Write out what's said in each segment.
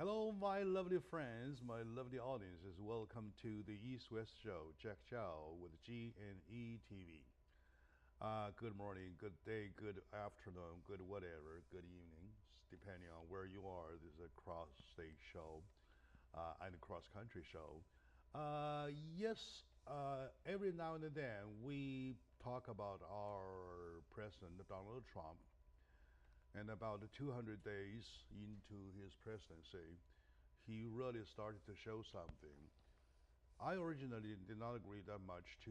Hello, my lovely friends, my lovely audiences. Welcome to the East-West Show, Jack Chow with G&E TV. Good morning, good day, good afternoon, good whatever, good evening, depending on where you are. This is a cross-state show and a cross-country show. Yes, every now and then we talk about our President, Donald Trump. And about 200 days into his presidency, he really started to show something. I originally did not agree that much to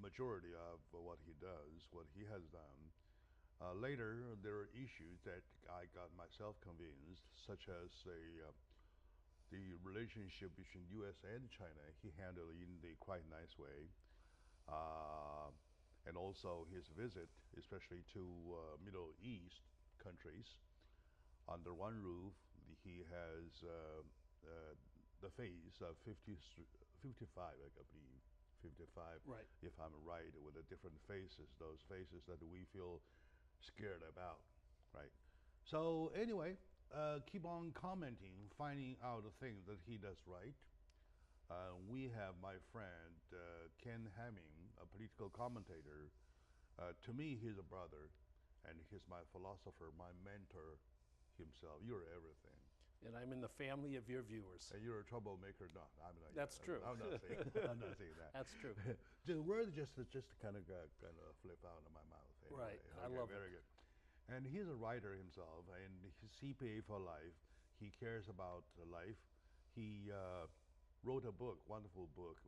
majority of what he does, what he has done. Later, there are issues that I got myself convinced, such as the relationship between U.S. and China. He handled in the quite nice way. And also his visit, especially to Middle East countries under one roof. He has the face of 55, I believe, 55, right, if I'm right, with the different faces, those faces that we feel scared about, right? So anyway, keep on commenting, finding out the things that he does right. We have my friend Ken Hamming, a political commentator. To me, he's a brother. And he's my philosopher, my mentor himself. You're everything. And I'm in the family of your viewers. And you're a troublemaker. No, I'm not. That's true. I'm not saying, I'm not saying that. That's true. The word just kind of flip out of my mouth. Anyway. Right. Okay, I love very it. Good. And he's a writer himself, and he's CPA for life. He cares about life. He wrote a book, wonderful book,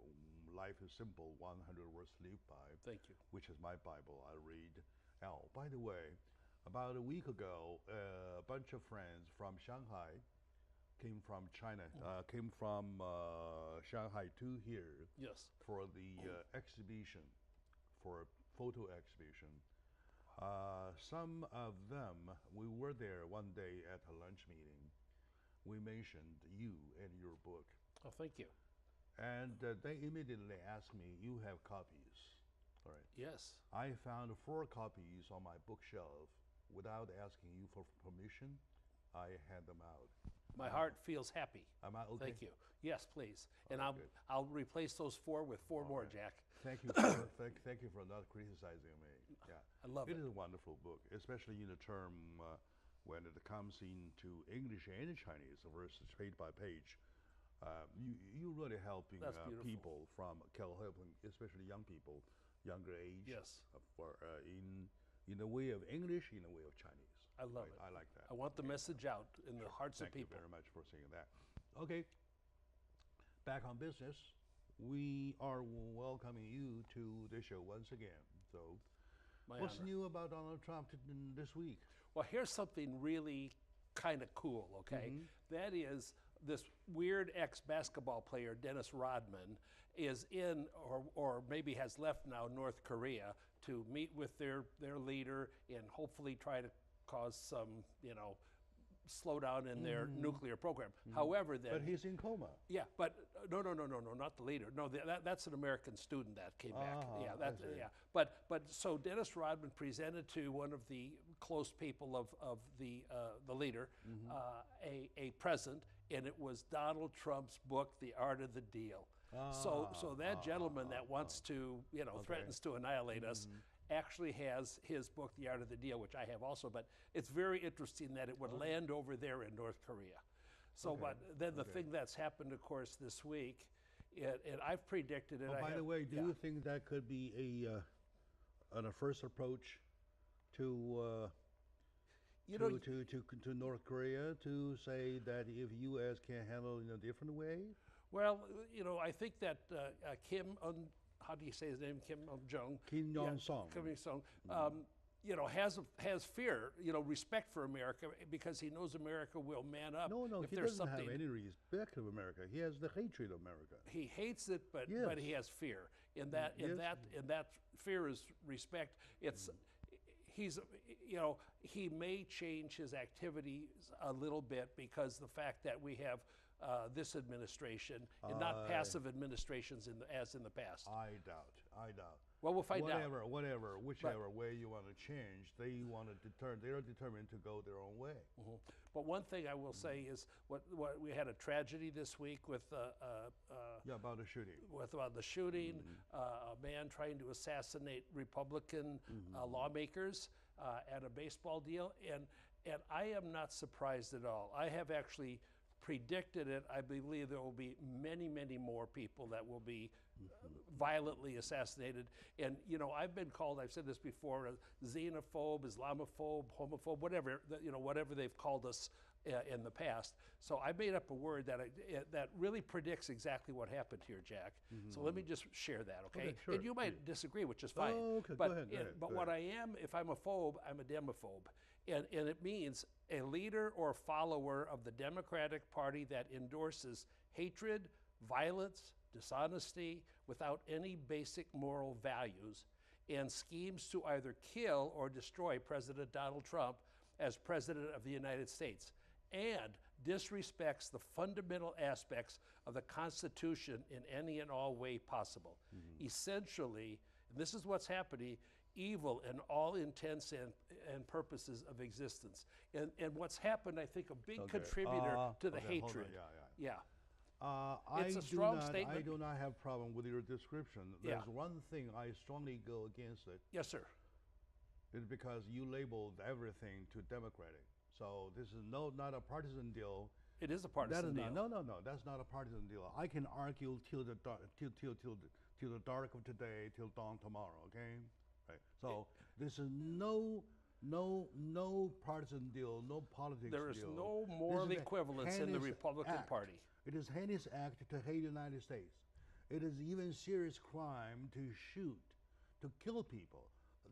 Life is Simple, 100 Words to Live By. Thank you. Which is my Bible. I read. Now, by the way, about a week ago, a bunch of friends from Shanghai came from China, came from Shanghai to here. Yes. For the exhibition, for a photo exhibition. Some of them, we were there one day at a lunch meeting. We mentioned you and your book. Oh, thank you. And they immediately asked me, you have copies. All right. Yes. I found 4 copies on my bookshelf. Without asking you for permission, I hand them out. My heart feels happy. Am I okay? Thank you. Yes, please. And right, I'll replace those 4 with 4 more, right. Jack. Thank you. Thank you for not criticizing me. Yeah, I love it. It is a wonderful book, especially in the term when it comes into English and Chinese versus page by page. You really helping people from helping, especially young people, younger age. Yes. In the way of English, in the way of Chinese. I love it. I like that. I want the message out in the hearts of people. Thank you very much for saying that. Okay, back on business. We are welcoming you to the show once again. So, what's new about Donald Trump this week? Well, here's something really kind of cool, okay? That is, this weird ex-basketball player, Dennis Rodman, is in, or maybe has left now, North Korea to meet with their leader and hopefully try to cause some, slowdown in their nuclear program. However, then... But he's in coma. Yeah, but no, not the leader. No, that's an American student that came back. Yeah, But so Dennis Rodman presented to one of the close people of the leader a present, and it was Donald Trump's book, The Art of the Deal. So that gentleman that wants to, threatens to annihilate us, actually has his book, The Art of the Deal, which I have also, but it's very interesting that it would land over there in North Korea. So, but then the thing that's happened, of course, this week, and I've predicted it. Oh, by the way, do you think that could be a first approach to to North Korea to say that if U.S. can handle it in a different way? Well, I think that Kim, how do you say his name? Kim Jong. Kim Jong-sung. Kim Jong-sung. Has fear, respect for America because he knows America will man up. No, he doesn't have any respect of America. He has the hatred of America. He hates it, but he has fear. In that fear is respect. He may change his activities a little bit because the fact that we have this administration and not passive administrations as in the past. I doubt. Well, we'll find out. Whichever way you want to change, they are determined to go their own way. But one thing I will say is what we had a tragedy this week with about the shooting. About the shooting, a man trying to assassinate Republican lawmakers at a baseball deal, and I am not surprised at all. I have actually predicted it. I believe there will be many, many more people that will be violently assassinated. And you know, I've been called, I've said this before, a xenophobe, Islamophobe, homophobe, whatever, you know, whatever they've called us in the past. So I made up a word that really predicts exactly what happened here, Jack. So let me just share that, okay? Sure. And you might disagree, which is fine. Oh, okay, but go ahead. But what I am, if I'm a phobe, I'm a demophobe. And it means a leader or follower of the Democratic Party that endorses hatred, violence, dishonesty, without any basic moral values, and schemes to either kill or destroy President Donald Trump as President of the United States, and disrespects the fundamental aspects of the Constitution in any and all way possible. Essentially, and this is what's happening, evil in all intents and purposes of existence. And what's happened, I think, a big contributor to the hatred. It's a strong statement. I do not have a problem with your description. There's one thing I strongly go against it. Yes, sir. It's because you labeled everything to Democratic. So this is not a partisan deal. It is a partisan deal. No, that's not a partisan deal. I can argue till the dark of today, till dawn tomorrow, okay? Right. So this is no partisan deal, no politics deal. There is no moral equivalence in the Republican Party. It is heinous act to hate the United States. It is even serious crime to shoot, to kill people.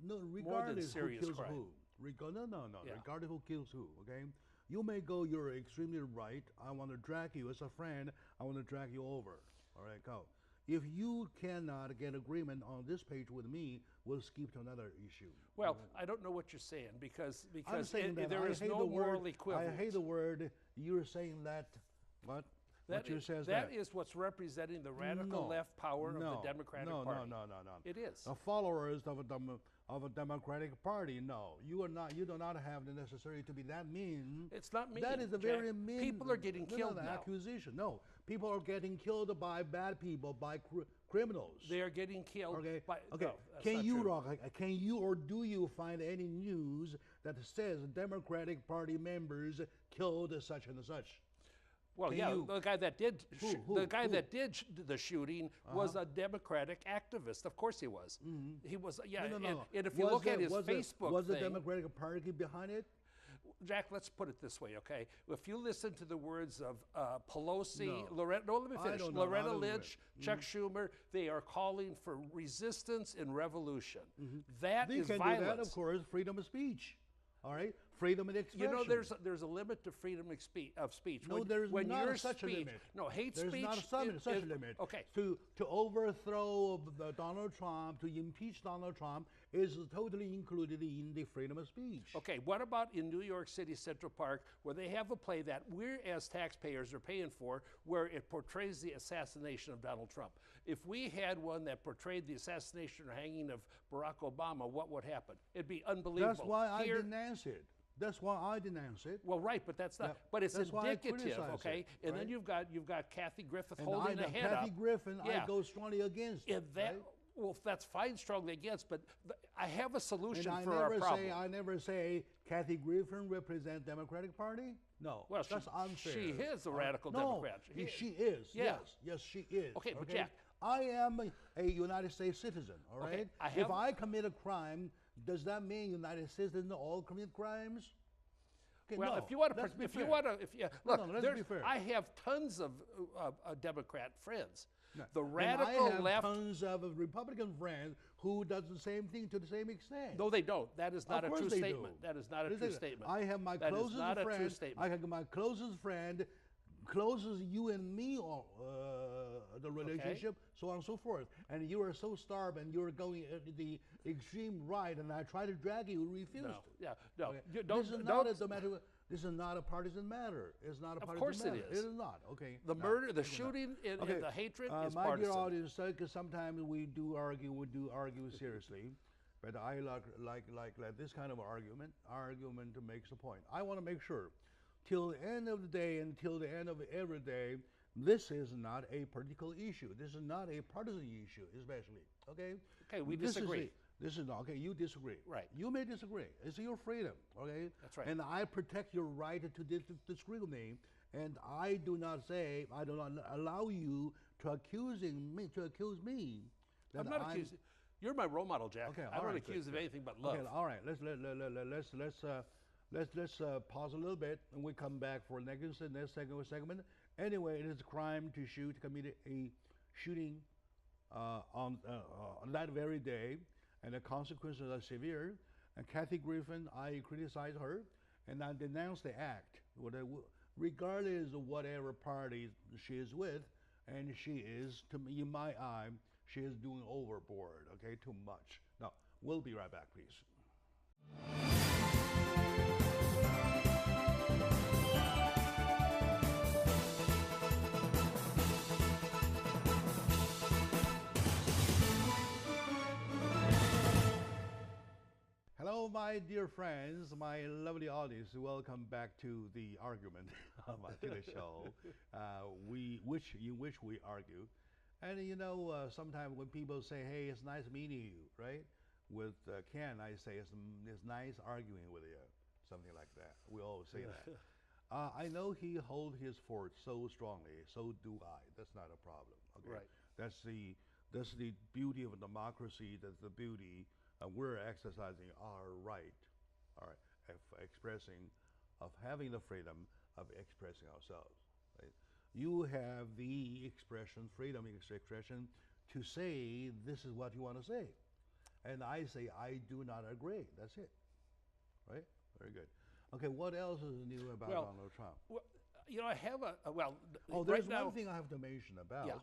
No, regardless who kills who. Regardless who kills who, okay? You may go, you're extremely right. I want to drag you as a friend. I want to drag you over. All right, go. If you cannot get agreement on this page with me, we'll skip to another issue. Well, I don't know what you're saying because there is no moral equivalence. I hate the word. You're saying that. What? That is what's representing the radical left power of the Democratic Party. No. It is. The followers of a Democratic Party, no. You do not have the necessary to be that mean. It's not mean. That is a very mean. People are getting killed now. Accusation. No. People are getting killed by bad people, by criminals. They are getting killed by. Okay. No, can you or do you find any news that says Democratic Party members killed such and such? Well, the guy that did the shooting was a Democratic activist. Of course he was. He was, And if you look at his Facebook was the Democratic Party behind it? Jack, let's put it this way, okay? If you listen to the words of Pelosi, Loretta Lynch, Chuck Schumer, they are calling for resistance and revolution. That is violence. They can do that, of course, freedom of speech. All right, freedom of expression. You know, there's a limit to freedom of speech. No, there's not such a limit. No, hate there's speech. There's not such a limit. Okay. To overthrow Donald Trump, to impeach Donald Trump, is totally included in the freedom of speech. Okay, what about in New York City Central Park, where they have a play that we as taxpayers are paying for, where it portrays the assassination of Donald Trump? If we had one that portrayed the assassination or hanging of Barack Obama, what would happen? It'd be unbelievable. That's why I denounce it. That's why I denounce it. Well, right, but that's not. But it's indicative, okay? And then you've got Kathy Griffith holding the head up. Kathy Griffin, I go strongly against. And that, well, that's fine, strongly against. But I have a solution for our problem. I never say Kathy Griffin represents Democratic Party. No, well, that's unfair. She is a radical Democrat. She is. Yeah. Yes, she is. Okay, but Jack, I am a United States citizen. All right. Okay, if I commit a crime, does that mean United citizens all commit crimes? Okay, well, no, if you want to, look, I have tons of Democrat friends. No. The radical and I have left. Tons of Republican friends who does the same thing to the same extent. No, they don't. That is not a true statement. That is not a true statement. I have my closest friend. I have my closest friend, closest you and me, the relationship, so on and so forth. And you are so starved, and you're going the extreme right, and I try to drag you, you refuse to. Yeah, no. Okay. This is not a partisan matter. It's not a partisan matter. Of course it is. It is not. Okay. The murder, the shooting, and the hatred is my partisan. Dear audience, because sometimes we do argue seriously, but I like this kind of argument to make the point. I want to make sure, till the end of the day, until the end of every day, this is not a political issue. This is not a partisan issue, especially. Okay. Okay, we disagree. This is not okay. You disagree. Right. You may disagree. It's your freedom. Okay. That's right. And I protect your right to disagree with me. And I do not allow you to accuse me. That I'm not accusing. You're my role model, Jack. Okay, I'm not accused of anything but love. Okay, all right. Let's pause a little bit, and we come back for next segment. Anyway, it is a crime to commit a shooting on that very day, and the consequences are severe. And Kathy Griffin, I criticize her, and I denounce the act, regardless of whatever party she is with, and she is, to me, in my eye, she is doing overboard, okay, too much. Now, we'll be right back, please. Hello, my dear friends, my lovely audience. Welcome back to the argument of my show, in which we argue. And sometimes when people say, "Hey, it's nice meeting you," right? With Ken, I say it's nice arguing with you, something like that. We always say that. I know he holds his fort so strongly. So do I. That's not a problem. Okay. Right. That's the beauty of democracy. That's the beauty. We're exercising our right, of having the freedom of expressing ourselves. Right? You have the freedom of expression to say this is what you want to say. And I say I do not agree. That's it. Right? Very good. Okay, what else is new about Donald Trump? Well, I have there's right one thing I have to mention about. Yeah.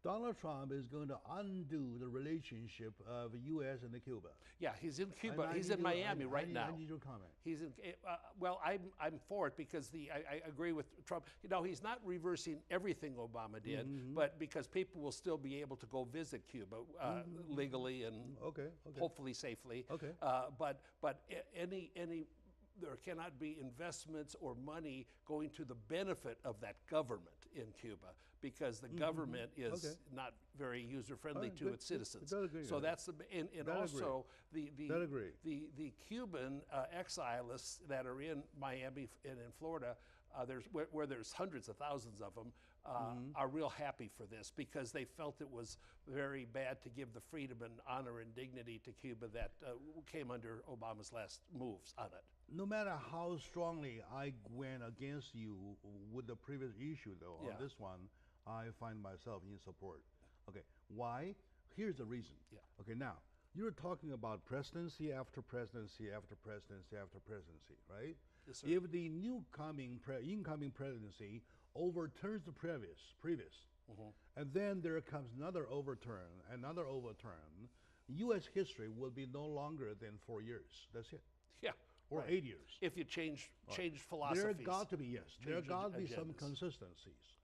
Donald Trump is going to undo the relationship of the U.S. and Cuba. Yeah, he's in Cuba. He's in Miami right now. I need your comment. He's in. I'm for it because I agree with Trump. He's not reversing everything Obama did, but because people will still be able to go visit Cuba legally and hopefully safely. Okay. But any there cannot be investments or money going to the benefit of that government in Cuba because the government is not very user-friendly to its citizens. So that's and also the Cuban exiles that are in Miami and in Florida, where there's hundreds of thousands of them, are real happy for this because they felt it was very bad to give the freedom and honor and dignity to Cuba that came under Obama's last moves on it. No matter how strongly I went against you with the previous issue, though, on this one, I find myself in support. Okay, why? Here's the reason. Yeah. Okay, now, you're talking about presidency after presidency after presidency after presidency, right? Yes, sir. If the incoming presidency overturns the previous, and then there comes another overturn, U.S. history will be no longer than 4 years. That's it. Yeah. Or 8 years. If you change philosophies. There got to be, there got to be some consistencies.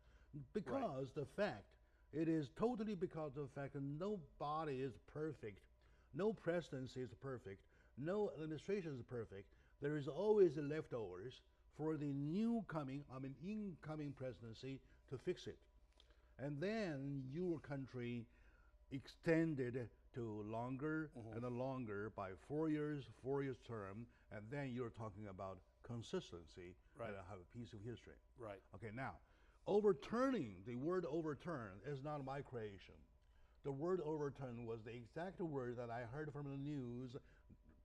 Because it is totally because of the fact that nobody is perfect. No presidency is perfect. No administration is perfect. There is always the leftovers for the incoming presidency to fix it. And then your country extended to longer and longer by 4 years term, and then you're talking about consistency and have a piece of history. Right. Okay, now, overturning, the word overturn is not my creation. The word overturn was the exact word that I heard from the news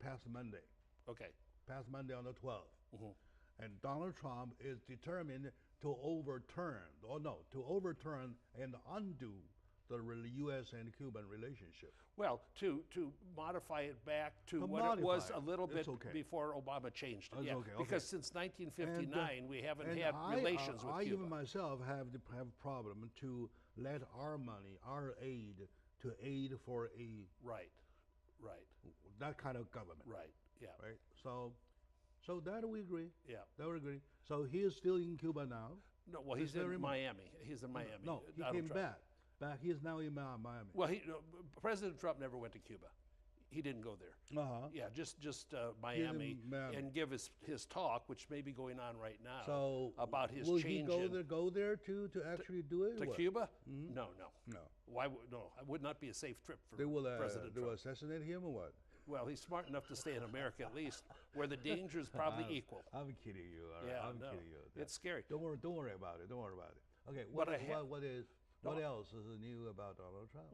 past Monday. Okay. Past Monday on the 12th. And Donald Trump is determined to overturn and undo the U.S. and Cuban relationship. Well, to modify it back to what it was a little bit before Obama changed it. Because since 1959, we haven't had relations with Cuba. I even myself have a problem to let our money, our aid, to aid for a that kind of government. Right. Yeah. Right. So that we agree. Yeah. That we agree. So he is still in Cuba now. No. Well, he's in Miami. He's in Miami. No, he came back. He is now in Miami. Well, President Trump never went to Cuba. He didn't go there. Yeah, just Miami, Miami. and give his talk, which may be going on right now, So about his will change. Will he go there to actually do it? To what? Cuba? Mm-hmm. No. Why would no? It would not be a safe trip for President They Trump. will assassinate him or what? Well, he's smart enough to stay in America at least, where the danger is probably equal. I'm kidding you. All right? Yeah, I'm no, kidding you. it's scary. Don't worry about it. Don't worry about it. Okay. But What else is new about Donald Trump?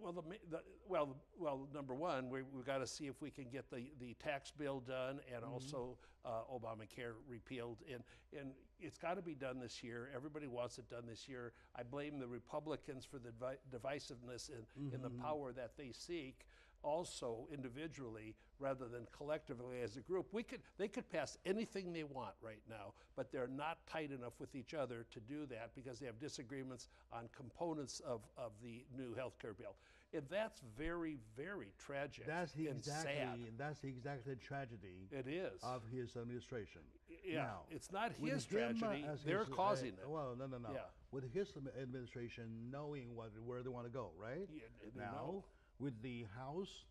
Well, number one, we've got to see if we can get the tax bill done and also Obamacare repealed. And it's got to be done this year. Everybody wants it done this year. I blame the Republicans for the divisiveness in the power that they seek. Also individually rather than collectively as a group. They could pass anything they want right now, but they're not tight enough with each other to do that because they have disagreements on components of the new health care bill. And that's very, very tragic and sad. That's exactly the tragedy it is. Of his administration. Yeah, now, it's not his tragedy. They're causing it. Well, no. Yeah. With his administration knowing where they want to go, right? Yeah, now, with the House,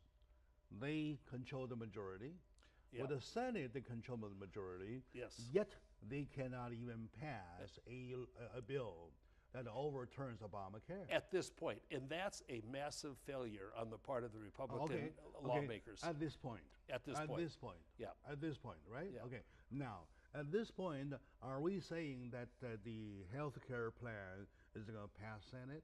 they control the majority. Yeah. With the Senate, they control the majority. Yes. Yet they cannot even pass a bill that overturns Obamacare. At this point, and that's a massive failure on the part of the Republican lawmakers. At this point. At this point. Yeah. At this point, right? Yeah. Okay. Now, at this point, are we saying that the health care plan is going to pass Senate?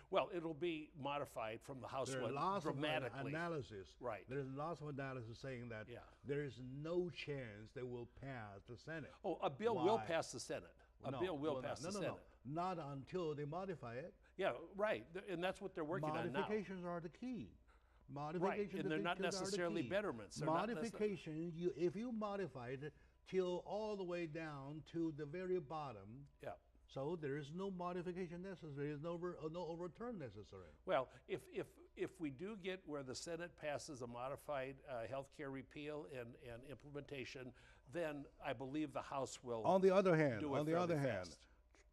Well, it'll be modified from the House one dramatically. Of analysis. Right. There's lots of analysis saying that there is no chance they will pass the Senate. Oh, a bill will pass the Senate. A bill will pass the Senate. No, not until they modify it. Yeah, right. And that's what they're working on now. Modifications are the key. Right, and they're not necessarily betterments. Modification, if you modify it till all the way down to the very bottom, so there is no modification necessary. There is no overturn necessary. Well, if we do get where the Senate passes a modified health care repeal and implementation, then I believe the House will. On the other hand, fast.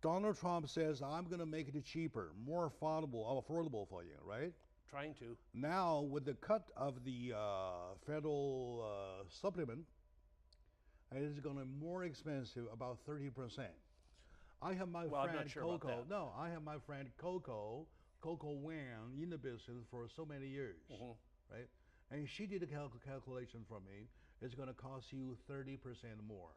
Donald Trump says, "I'm going to make it cheaper, more affordable for you," right? Trying to. Now, with the cut of the federal supplement, it is going to be more expensive, about 30%. I have my friend Coco. No, I have my friend Coco Wang in the business for so many years, right? And she did a calculation for me. It's going to cost you 30% more.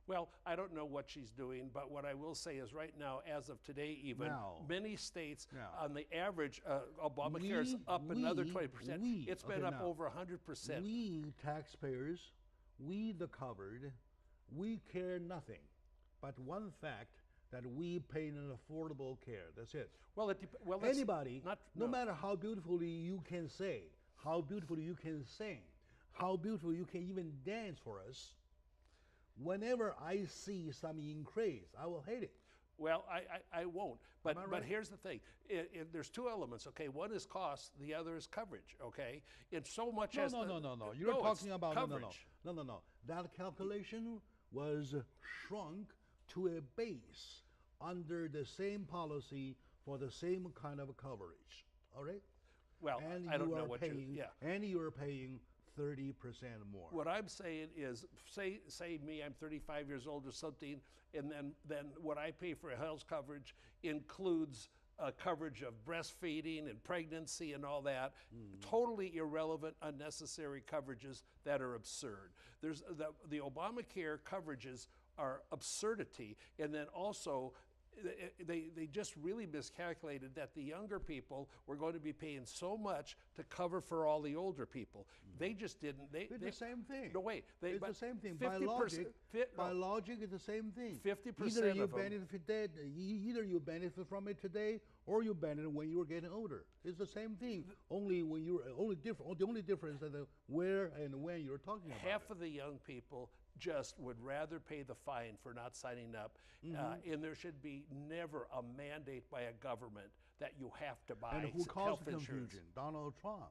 Well, I don't know what she's doing, but what I will say is right now, as of today even, many states, on the average, Obamacare is up another 20%. It's been up over 100%. We taxpayers, we the covered, we care nothing. But one fact, that we pay an affordable care. That's it. Well, anybody, no matter how beautifully you can say, how beautifully you can sing, how beautiful you can even dance for us, whenever I see some increase, I will hate it. Well, I won't. But here's the thing. There's two elements, okay? One is cost, the other is coverage, okay? In so much as... No. You're talking about... coverage. No. That calculation was shrunk to a base under the same policy for the same kind of coverage, all right? Well, and I don't know what and you are paying 30% more. What I'm saying is, say me, I'm 35 years old or something, and then what I pay for health coverage includes coverage of breastfeeding and pregnancy and all that, totally irrelevant, unnecessary coverages that are absurd. There's the Obamacare coverages are absurdity, and then also they just really miscalculated that the younger people were going to be paying so much to cover for all the older people. They just didn't. It's the same thing. No, wait. It's the same thing. By logic, it's the same thing. 50% of them. Either you benefit from it today, or you benefit when you were getting older. It's the same thing. The only difference is where and when you're talking about. Half of the young people just would rather pay the fine for not signing up, and there should be never a mandate by a government that you have to buy and who caused the health insurance. Confusion? Donald Trump.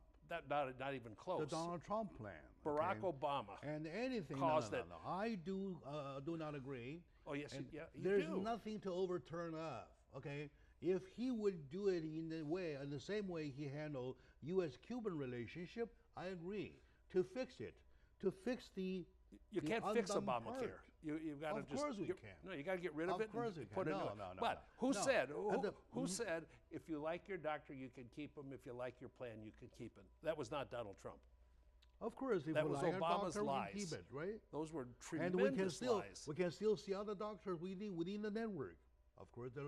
Not even close. The Donald Trump plan. Barack Obama. And anything caused it. No. I do not agree. Oh yes, you there's do. Nothing to overturn of. Okay, if he would do it in the same way he handled U.S.-Cuban relationship, I agree. to fix it, to fix the You can't fix Obamacare. You've got to just. Of course we can. No, you got to get rid of it. Of course we and can. put it. No. But who No. said? And Who said if you like your doctor, you can keep him. If you like your plan, you can keep it. That was not Donald Trump. Of course, if That we was like our Obama's doctor, lies. we keep it, right? Those were And tremendous lies. we can still see other doctors within the network. Of course, there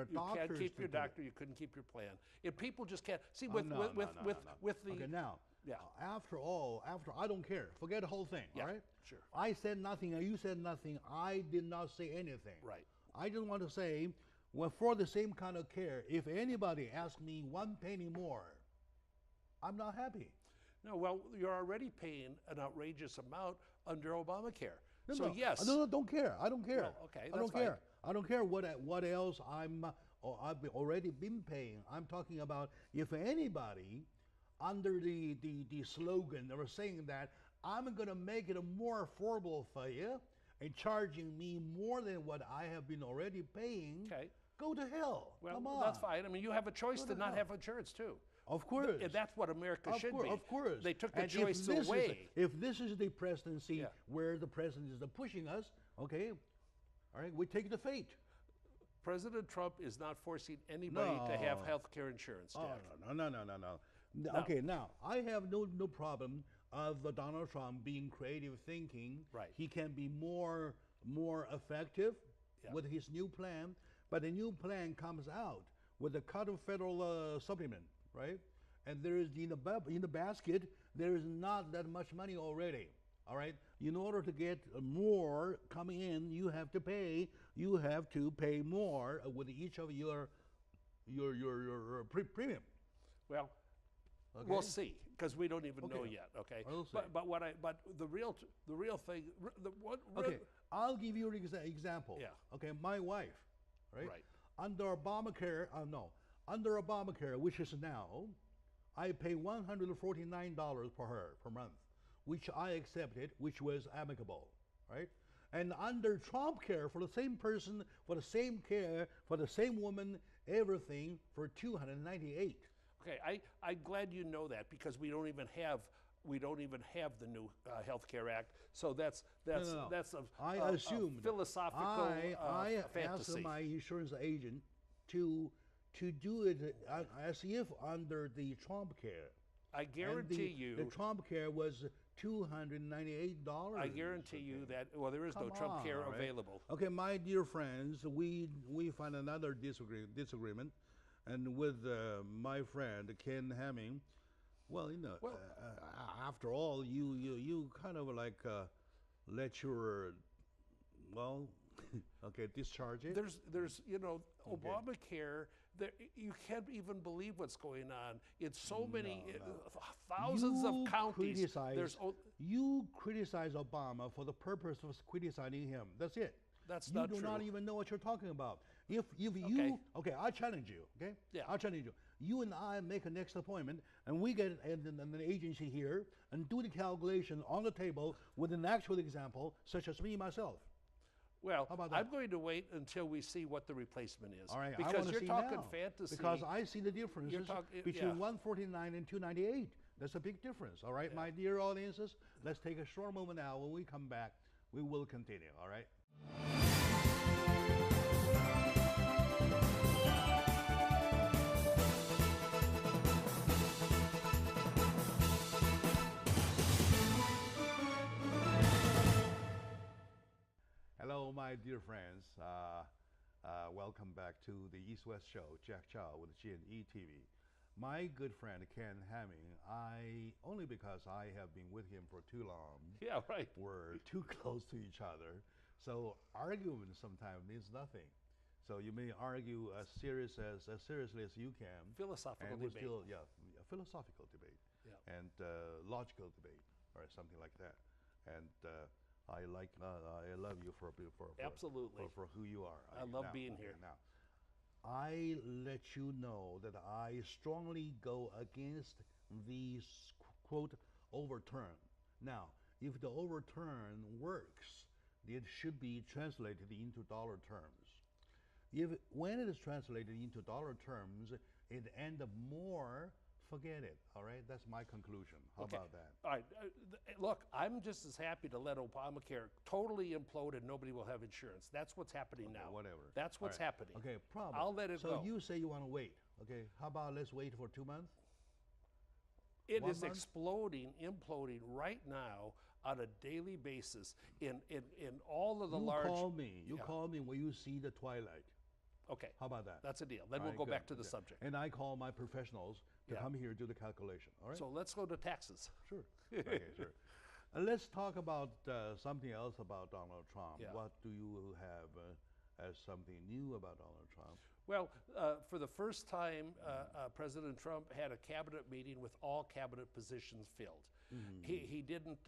are You doctors. can't keep your to do it. doctor. You couldn't keep your plan. If people just can't see Oh, with no, with no, with no, with, no, no. with the Okay, now, yeah. after I don't care. Forget the whole thing. Yeah, All right. sure. I said nothing, and you said nothing. I did not say anything. Right. I just want to say, well, for the same kind of care, if anybody asks me 1 penny more, I'm not happy. No, well, you're already paying an outrageous amount under Obamacare. No, So no. yes. No, don't care. I don't care. Well, okay, I don't that's fine. care. I don't care what else I've already been paying. I'm talking about if anybody under the slogan or saying that I'm going to make it more affordable for you and charging me more than what I have been already paying, Okay. go to hell. Well, Come on. that's fine. I mean, you have a choice Go to to not hell. have insurance too. Of course. And that's what America should be. Of course. They took the And choice away. If this is the presidency Yeah. where the president is pushing us, okay, all right, we take the fate. President Trump is not forcing anybody to have No. health care insurance, Oh, Jack. no. No. Okay, now, I have no problem of Donald Trump being creative thinking. Right. He can be more effective Yeah. with his new plan, but the new plan comes out with a cut of federal supplement, right? And there is in the basket, there is not that much money already. All right. In order to get more coming in, you have to pay. You have to pay more with each of your premium. Well, Okay. we'll see because we don't even know Okay. yet. Okay. We'll see. But the real thing. Okay, I'll give you an example. Yeah. Okay, my wife, right? Right. Under Obamacare, which is now, I pay $149 per her per month, which I accepted, which was amicable, right? And under Trump care, for the same person, for the same care, for the same woman, everything for $298. Okay, I'm glad you know that because we don't even have the new Health Care Act. So that's No. I a assumed. philosophical I fantasy. asked my insurance agent to do it as if under the Trump care. I guarantee you. The Trump care was $298. I guarantee you that there is no Come Trump care on, right? available. Okay, my dear friends, we find another disagreement, and with my friend Ken Hamming. Well, after all, you kind of like let your discharge it. There's Obamacare. You can't even believe what's going on. It's so many thousands of counties. You criticize Obama for the purpose of criticizing him. That's it. That's not true. You do not even know what you're talking about. If you I challenge you. Okay. Yeah. I challenge you. You and I make a next appointment, and we get an agency here and do the calculation on the table with an actual example, such as me myself. Well, How about that? I'm going to wait until we see what the replacement is. All right, I because wanna you're see talking now, fantasy. Because I see the differences between yeah. 149 and 298. That's a big difference. All right, my dear audiences, let's take a short moment now. When we come back, we will continue. All right. Hello, my dear friends. Welcome back to the East-West Show, Jack Chow with G&E TV. My good friend Ken Hamming, only because I have been with him for too long. Yeah, right. We're too close to each other, so argument sometimes means nothing. So you may argue as seriously as you can. Philosophical and we're debate. Still, a philosophical debate, Yeah. and logical debate, or something like that. And I love you for Absolutely. for who you are. I love being here. Now, I let you know that I strongly go against these quote overturn. Now, if the overturn works, it should be translated into dollar terms. When it is translated into dollar terms, it ends up more forget it. All right, that's my conclusion. How about that? All right. Look, I'm just as happy to let Obamacare totally implode and nobody will have insurance. That's what's happening now. Whatever. That's what's happening. Okay, problem. I'll let it go. So you say you want to wait. Okay, how about let's wait for 2 months? It 1 is month? exploding, imploding right now on a daily basis in all of the large. You call me. You call me when you see the twilight. Okay. How about that? That's a deal. Then All we'll right, go good, back to the good. subject. And I call my professionals to come here do the calculation. All right. So let's go to taxes. Sure. Okay, sure. Let's talk about something else about Donald Trump. Yeah. What do you have as something new about Donald Trump? Well, for the first time, President Trump had a cabinet meeting with all cabinet positions filled. He didn't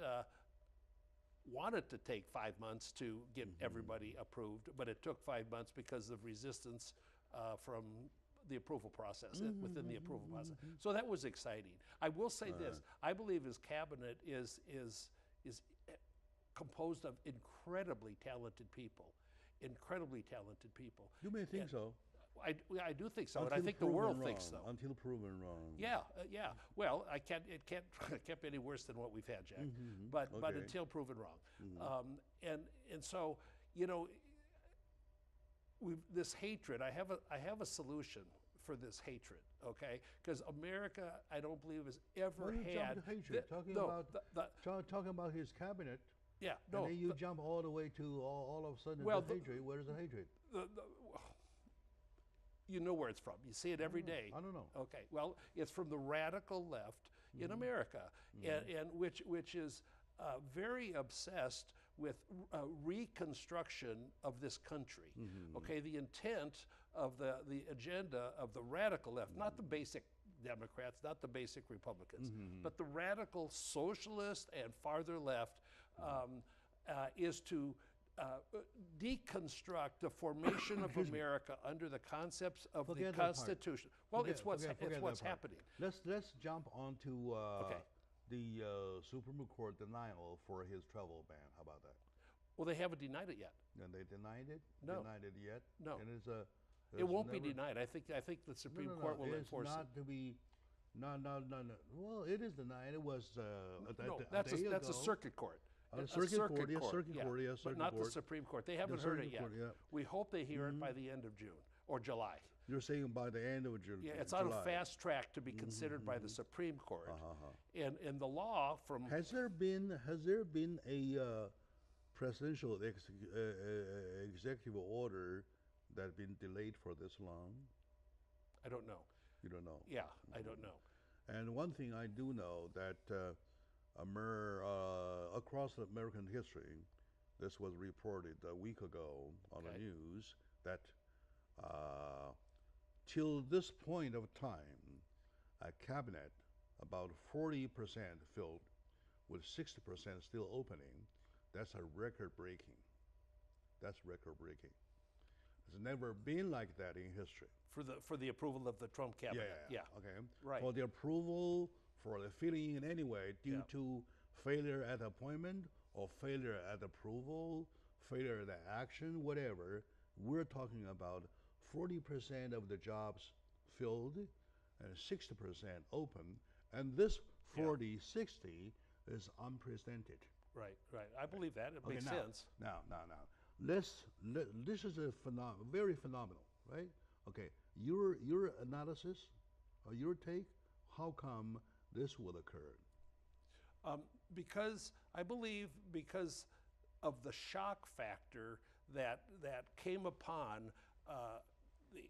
want it to take 5 months to get everybody approved, but it took 5 months because of resistance from the approval process, within the approval process. So that was exciting. I will say this, I believe his cabinet is composed of incredibly talented people. Incredibly talented people. You may think so. I do think so, Until and I think the world thinks so. Until proven wrong. Yeah, yeah. Well, it can't be any worse than what we've had, Jack. But until proven wrong. And so, you know, this hatred. I have a solution for this hatred. Okay, because America, I don't believe, has ever had hatred. Talking about his cabinet. Yeah, and then you jump all the way to all of a sudden the hatred. Where's the hatred? You know where it's from. You see it every day. I don't know. Okay. Well, it's from the radical left in America, and which is very obsessed with reconstruction of this country. Okay. The intent of the agenda of the radical left, not the basic Democrats, not the basic Republicans, but the radical socialist and farther left, is to deconstruct the formation of America under the concepts of the Constitution. Well, it's what's happening. Let's jump onto the Supreme Court denial for his travel ban. How about that? Well, they haven't denied it yet. And they denied it? No. Denied it yet? No. And it won't be denied. I think the Supreme Court will enforce it. It's not to be. No. Well, it is denied. It was that's a circuit court. Circuit court, yes, but not the Supreme Court. They haven't heard it yet. We hope they hear it by the end of June or July. You're saying by the end of June? Yeah, it's on a fast track to be considered by the Supreme Court. And the law from has there been a presidential executive order that's been delayed for this long? I don't know. You don't know? Yeah, I don't know. And one thing I do know that across American history, this was reported a week ago on the news that till this point of time, a cabinet about 40% filled with 60% still opening. That's a record-breaking. That's record-breaking. It's never been like that in history. For the approval of the Trump cabinet. Yeah. Okay. Right. For the approval, for the filling in anyway, due to failure at appointment or failure at approval, failure at action, whatever, we're talking about 40% of the jobs filled and 60% open, and this 40-60 is unprecedented. Right. I believe that. It makes sense. Now. This is a very phenomenal, right? Okay, your analysis or your take, how come this will occur? Because I believe because of the shock factor that came upon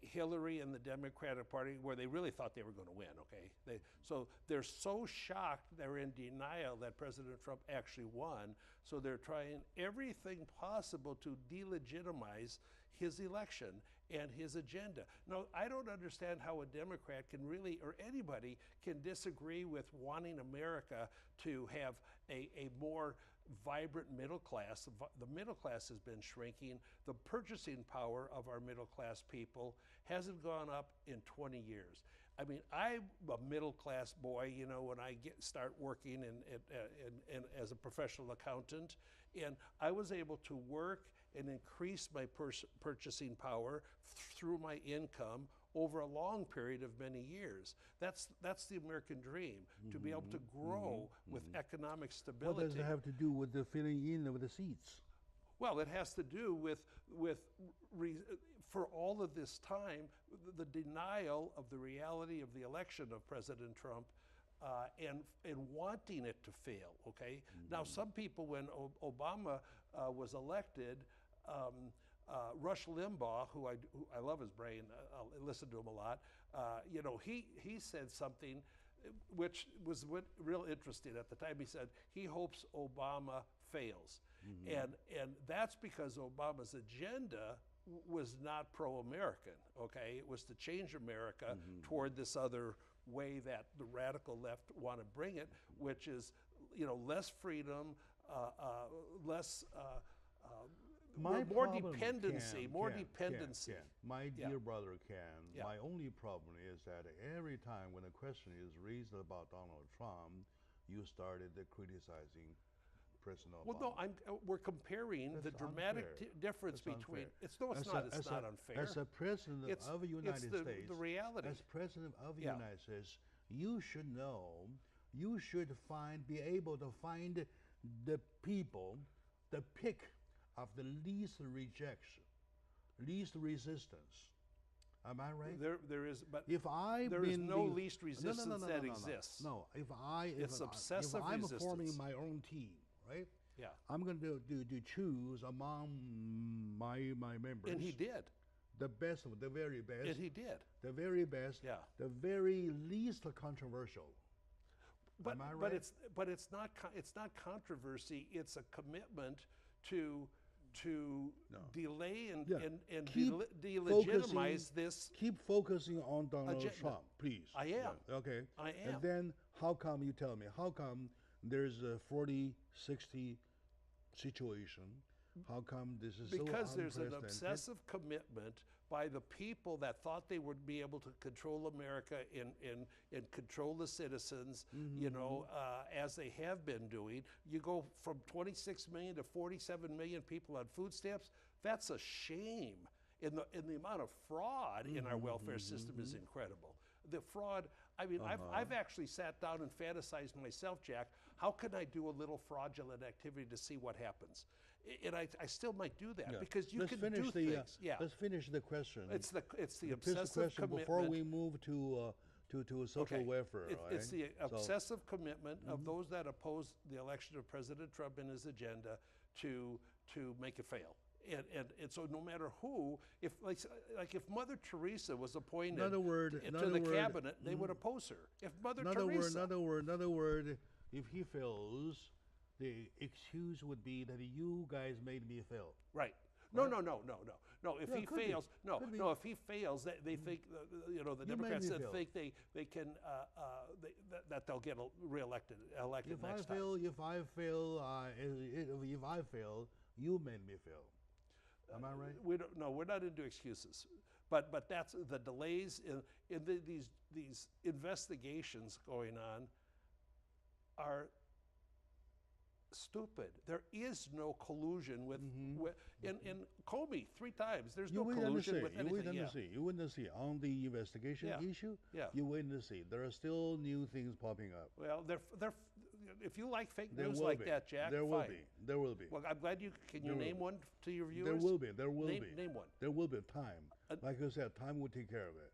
Hillary and the Democratic Party, where they really thought they were going to win. Okay, so they're so shocked, they're in denial that President Trump actually won. So they're trying everything possible to delegitimize his election and his agenda. Now, I don't understand how a Democrat can really, or anybody can disagree with wanting America to have a more vibrant middle class. The middle class has been shrinking. The purchasing power of our middle class people hasn't gone up in 20 years. I mean, I'm a middle class boy, you know, when I start working as a professional accountant, and I was able to work and increase my purchasing power through my income over a long period of many years. That's the American dream, to be able to grow with economic stability. What does it have to do with the filling in of the seats? Well, it has to do with for all of this time, the denial of the reality of the election of President Trump, and wanting it to fail, okay? Now, some people, when Obama was elected, Rush Limbaugh, who I love his brain, I listen to him a lot, you know, he said something which was real interesting at the time. He said he hopes Obama fails. And that's because Obama's agenda was not pro-American, okay? It was to change America toward this other way that the radical left want to bring it, which is, you know, less freedom, less, more dependency, dependency. My dear brother Ken, my only problem is that every time when a question is raised about Donald Trump, you started criticizing President Obama. Well, no, we're comparing the dramatic difference between. It's not unfair. As a president of the United States, the reality. As president of the United States, you should know, you should be able to find the people, the pick of the least rejection, least resistance. Am I right? There is, but there is no least resistance that exists. No, if obsessive I'm resistance. forming my own team, right? Yeah. I'm going to choose among my members. And he did. The best of the very best. And he did. The very best. Yeah. The very least controversial. But, Am I right? It's not controversy. It's a commitment to delay and delegitimize this. Keep focusing on Donald Trump, please. I am. Yeah, okay. I am. And then how come, you tell me, how come there's a 40-60 situation? How come this is because so there's an unprecedented? obsessive commitment by the people that thought they would be able to control America and control the citizens, you know, as they have been doing. You go from 26 million to 47 million people on food stamps. That's a shame. And the amount of fraud in our welfare system is incredible. The fraud, I mean, I've actually sat down and fantasized myself, Jack, how can I do a little fraudulent activity to see what happens? And I still might do that because you can do things. Let's finish the question. It's the obsessive commitment. Before we move to social welfare. It's the obsessive commitment of those that oppose the election of President Trump and his agenda to make it fail. And so no matter who, if if Mother Teresa was appointed to the cabinet, they would oppose her. If Mother Teresa. In other words, if he fails, the excuse would be that you guys made me fail. Right. No. If he fails, if he fails, they think the Democrats think they can that they'll get elected next time. If I fail, you made me fail. Am I right? We're not into excuses, but that's the delays in these investigations going on are stupid. There is no collusion with in Comey 3 times. There's no collusion with anything. You wouldn't see on the investigation issue. Yeah. You wouldn't see. There are still new things popping up. Well, they're if you like fake news like that, Jack, there will be. There will be. Well, I'm glad you can. You name one to your viewers. There will be. There will be. Name one. There will be time. Like I said, time will take care of it.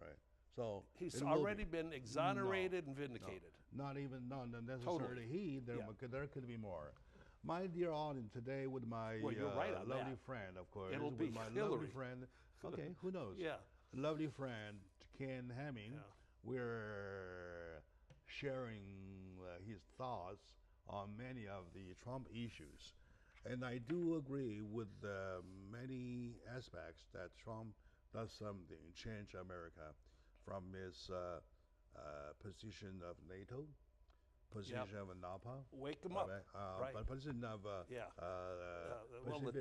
Right. So he's already been exonerated and vindicated. Not necessarily he. There could be more. My dear audience, today with my lovely friend, of course. It'll be my Hillary. Lovely friend. Okay, who knows? Lovely friend Ken Hamming. We're sharing his thoughts on many of the Trump issues. And I do agree with many aspects that Trump does something, change America from his position of NATO, position of NAPA. Wake them up. But position of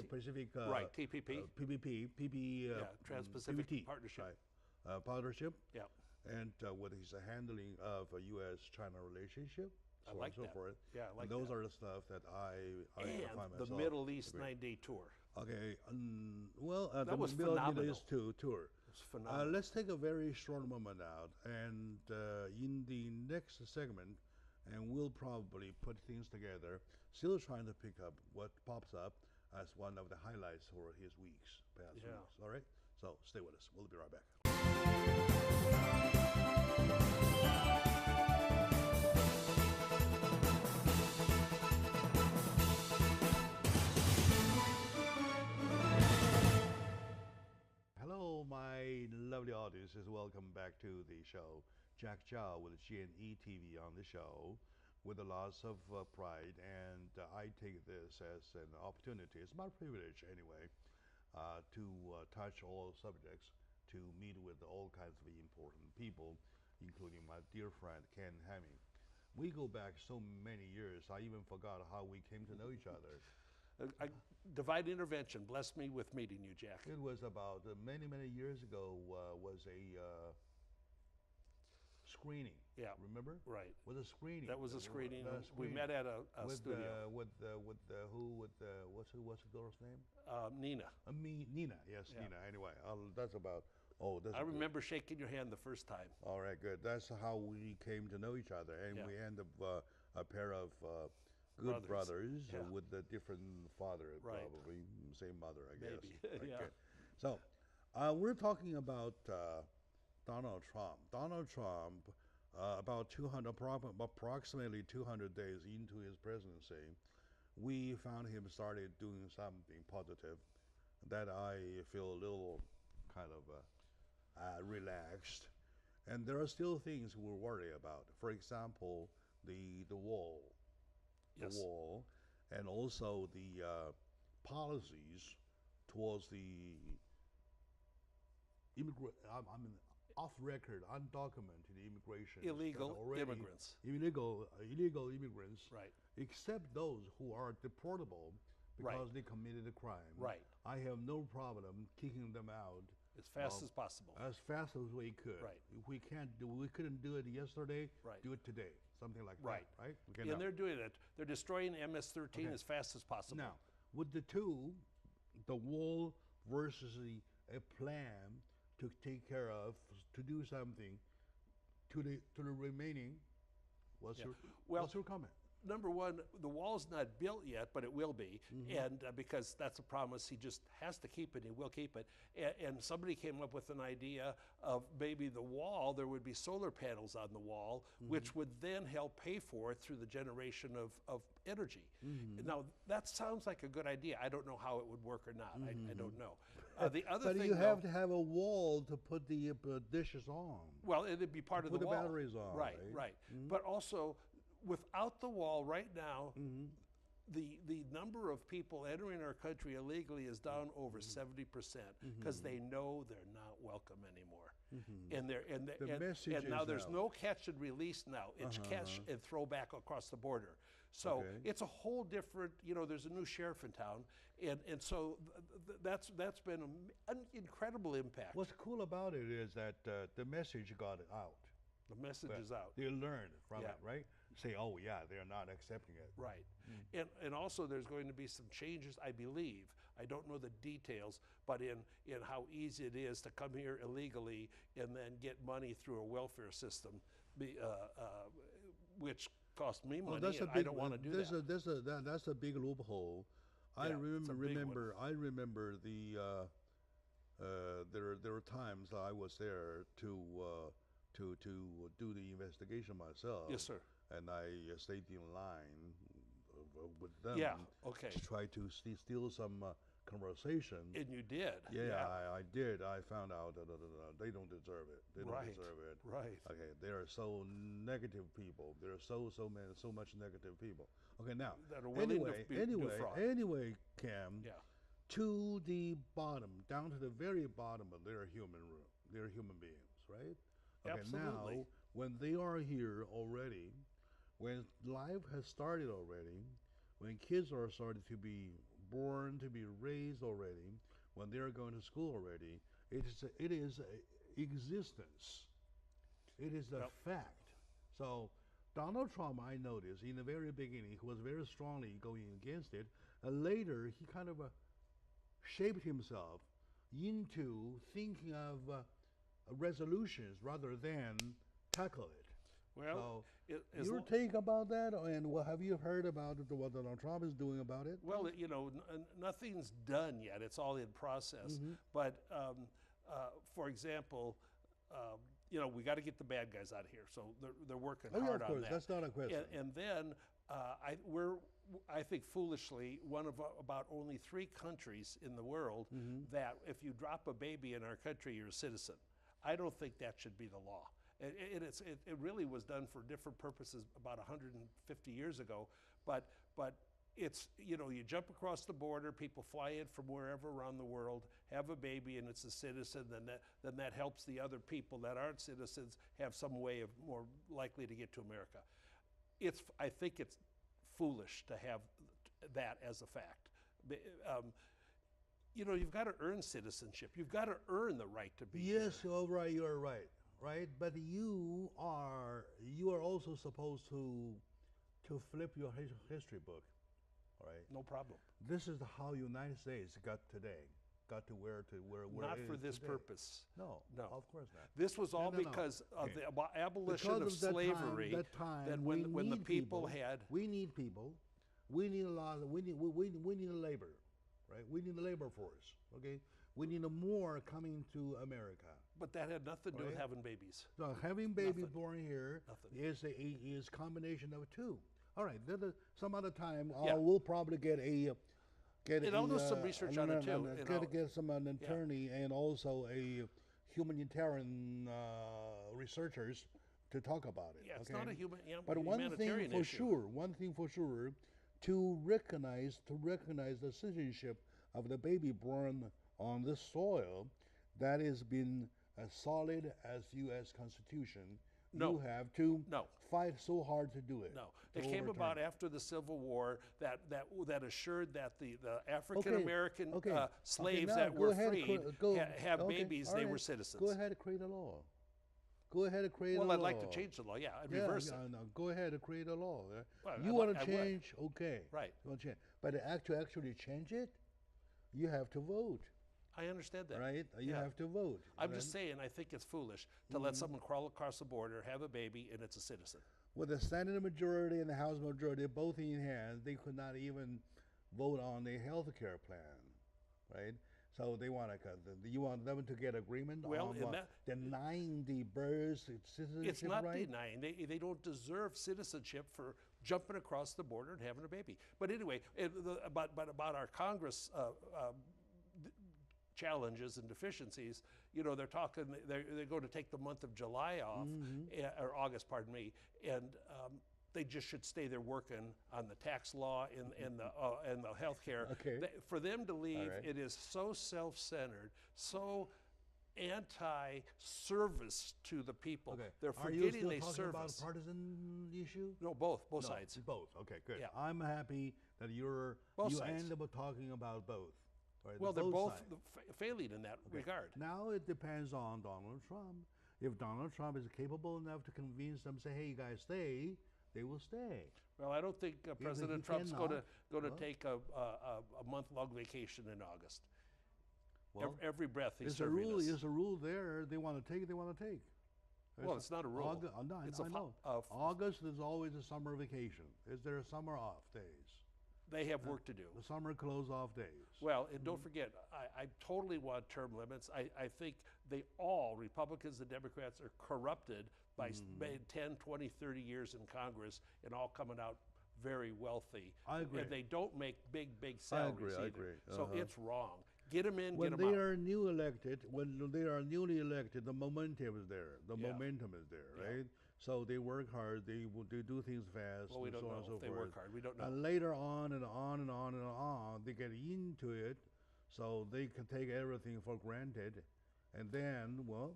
Pacific TPP. PPP. Trans-Pacific Partnership. Partnership. Yeah. And with his handling of a U.S.-China relationship. so on and so forth. Yeah, I like and those that. are the stuff that I find And the myself Middle East great. 9-day tour. Okay, well, That the was Middle phenomenal. East tour. It was phenomenal. Let's take a very short moment out, and in the next segment, and we'll probably put things together, still trying to pick up what pops up as one of the highlights for his past weeks. All right? So stay with us. We'll be right back. Hello, my lovely audiences. Welcome back to the show. Jack Chow with G&E TV on the show with a lots of pride, and I take this as an opportunity. It's my privilege anyway to touch all subjects, to meet with all kinds of important people, including my dear friend Ken Hemming. We go back so many years, I even forgot how we came to know each other. Divine intervention blessed me with meeting you, Jack. It was about many years ago, was a screening. Yeah. Remember? Right. Was a screening. That was a screening. We screening. met at a with studio. what's the girl's name? Nina. Nina. Yes, Yeah. Nina. Anyway, that's about. I remember shaking your hand the first time. All right, good. That's how we came to know each other, and Yeah. we end up a pair of good brothers Yeah. with a different father, Right. probably same mother, I guess. Maybe. Yeah. So, we're talking about Donald Trump. Donald Trump, about approximately 200 days into his presidency, we found him started doing something positive that I feel a little kind of relaxed. And there are still things we're worried about. For example, the wall. Yes. The wall, and also the policies towards the I mean, off-record, undocumented immigration. Illegal immigrants. Illegal immigrants. Right. Except those who are deportable because they committed a crime. Right. I have no problem kicking them out As fast as possible. as fast as we could. Right. If we couldn't do it yesterday, Right. do it today. Something like Right. that, right? Okay, And now- they're doing it. They're destroying MS-13 Okay. as fast as possible. Now, with the two, the wall versus a plan to take care of, to do something to the remaining, what's your comment? Number one, the wall's not built yet, but it will be, and because that's a promise, he just has to keep it. He will keep it. And somebody came up with an idea of maybe the wall. There would be solar panels on the wall, which would then help pay for it through the generation of energy. Now that sounds like a good idea. I don't know how it would work or not. I don't know. The other But thing, you have to have a wall to put the dishes on. well, it'd be part of Put the the wall. batteries on, Right. right? But also, without the wall right now, the number of people entering our country illegally is down over 70% because they know they're not welcome anymore. And message and now is there's out. no catch and release now. It's catch and throw back across the border. So Okay. it's a whole different, there's a new sheriff in town. And so that's been an incredible impact. What's cool about it is that the message got out. The message is out. They learned from Yeah. it, right? Say, oh yeah, they're not accepting it. Right. And also there's going to be some changes, I believe. I don't know the details, but in how easy it is to come here illegally and then get money through a welfare system, which costs me money, and I don't want to do that. That's a big loophole. I Yeah, it's a big one. remember the there were times I was there to do the investigation myself. Yes, sir. And I stayed in line with them. Yeah, okay. To try to steal some conversation. And you did. Yeah, I did. I found out that they don't deserve it. They don't Right, deserve it. right. Okay, they are so negative people. There are so much negative people. Okay, now That are willing to do fraud. anyway, Cam. Yeah. To the bottom, down to the very bottom of their human beings, right? Okay, Absolutely. now when they are here already, when life has started already, when kids are started to be born, to be raised already, when they're going to school already, it is existence. It is a fact. So Donald Trump, I noticed in the very beginning, he was very strongly going against it. Later, he kind of shaped himself into thinking of resolutions rather than tackle it. Well, so your take about that, and what have you heard about what Donald Trump is doing about it? Well, you know, nothing's done yet. It's all in process. But for example, you know, we got to get the bad guys out of here. So they're working hard of course. on that. That's not a question. And then I think foolishly, one of about only 3 countries in the world that if you drop a baby in our country, you're a citizen. I don't think that should be the law. It really was done for different purposes about 150 years ago, but it's, you know, you jump across the border, people fly in from wherever around the world, have a baby, and it's a citizen, then that helps the other people that aren't citizens have some way of more likely to get to America. I think it's foolish to have that as a fact. You know, you've got to earn citizenship. You've got to earn the right to be here. Yes, all right, you are right. Right, but you are also supposed to flip your history book, right? No problem. This is how United States got to where not it for is this today. purpose. No, no, of course not. This was all because of the abolition of slavery. That when the people had, we need people, we need a lot. We need labor, right? We need the labor force. Okay, we need more coming to America. But that had nothing to do with having babies. So having baby born here is a combination of 2. All right, some other time we'll probably get I'll do some research on it too. Get an attorney and also a humanitarian researchers to talk about it. Yeah, it's not a but humanitarian issue. One thing for sure, to recognize the citizenship of the baby born on this soil that has been as solid as U.S. Constitution. You have to fight so hard to do it. No, it came about after the Civil War that assured that the African American slaves that were freed have babies. They were citizens. Go ahead and create a law. Go ahead and create a law. Well, I'd like to change the law. Yeah, I'd reverse it. No, go ahead and create a law. Well, you want to change? Okay. Right. You want to change. But to actually change it, you have to vote. I understand that. Right? You have to vote. I'm just saying, I think it's foolish to let someone crawl across the border, have a baby, and it's a citizen. With the Senate majority and the House majority both in hand, they could not even vote on a health care plan, right? So they want you want them to get agreement on denying the birth citizenship. It's not denying. They don't deserve citizenship for jumping across the border and having a baby. But anyway, about our Congress challenges and deficiencies, you know, they're going to take the month of July off, or August, pardon me, and they just should stay there working on the tax law and the health care. Okay. For them to leave, it is so self-centered, so anti-service to the people. Okay. They're Are you forgetting still they talking service. about a partisan issue? No, both sides. Both. Okay, good. Yeah. I'm happy that you end up talking about both. Right? Well, they're both failing in that regard. Now it depends on Donald Trump. If Donald Trump is capable enough to convince them, say, "Hey, you guys stay," they will stay. Well, I don't think President Trump's going to take a month-long vacation in August. Well, every breath he's serving us. There's a rule there. They want to take. They want to take. Well, it's not a rule. I know. August is always a summer vacation. Is there summer off days? They have work to do. The summer close off days. Well, and don't forget, I totally want term limits. I think Republicans and Democrats, are corrupted by 10, 20, 30 years in Congress and all coming out very wealthy. I agree. And they don't make big salaries either. I agree. So it's wrong. Get them in, when get them out. When they are newly elected, the momentum is there. Momentum is there, right? So they work hard. They do things fast. Well, we don't know if they work hard. We don't know. And later on and on and on and on, they get into it, so they can take everything for granted, and then, well,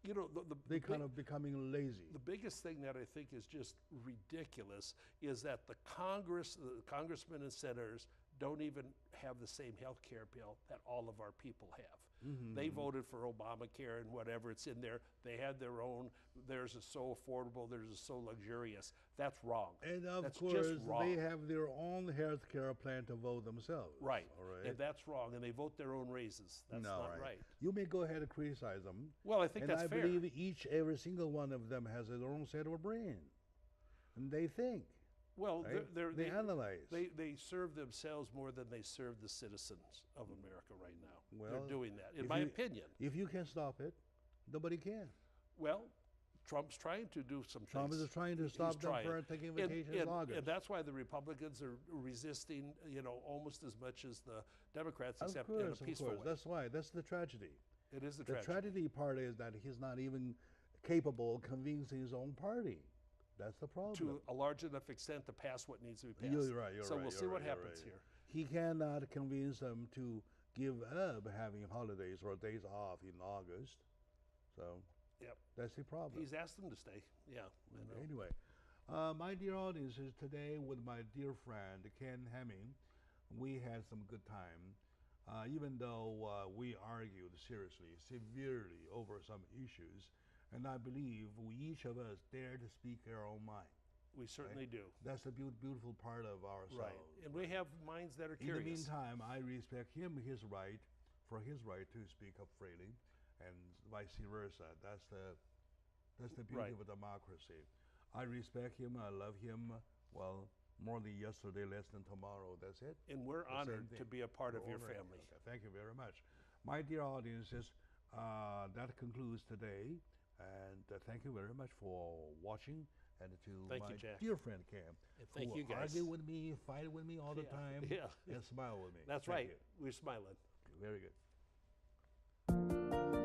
you know, they kind of becoming lazy. The biggest thing that I think is just ridiculous is that the congressmen and senators don't even have the same health care bill that all of our people have. They voted for Obamacare and whatever, it's in there. They had their own, theirs is so affordable, theirs is so luxurious. That's wrong. And of That's course, just wrong. they have their own health care plan to vote themselves. Right. All right. And that's wrong. And they vote their own raises. That's not right. You may go ahead and criticize them. Well, I think and that's I fair. believe every single one of them has their own set of brain. And they think. Well, right? They analyze. They serve themselves more than they serve the citizens of America right now. Well, they're doing that, in my opinion. If you can stop it, nobody can. Well, Trump's trying to do some Trump things. is trying to stop them from taking vacation in August. And that's why the Republicans are resisting, almost as much as the Democrats, except in a peaceful way. That's why. That's the tragedy. It is the tragedy. tragedy. The tragedy part is that he's not even capable of convincing his own party. That's the problem. To a large enough extent to pass what needs to be passed. You're right. So we'll see what happens here. He cannot convince them to give up having holidays or days off in August. So that's the problem. He's asked them to stay. Yeah. Anyway, my dear audiences, today with my dear friend Ken Hemming, we had some good time. Even though we argued seriously, severely over some issues. And I believe we each of us dare to speak our own mind. We certainly do. That's the beautiful part of ourselves. Right. And we have minds that are curious. In the meantime, I respect him, his right to speak up freely, and vice versa. That's the beauty of a democracy. I respect him. I love him. Well, more than yesterday, less than tomorrow. That's it. And we're honored to be a part of your family. Okay. Thank you very much. My dear audiences, that concludes today. And thank you very much for watching, and to my dear friend Cam, and thank you guys. Argue with me, fight with me all the time, and smile with me. That's right. We're smiling. Very good.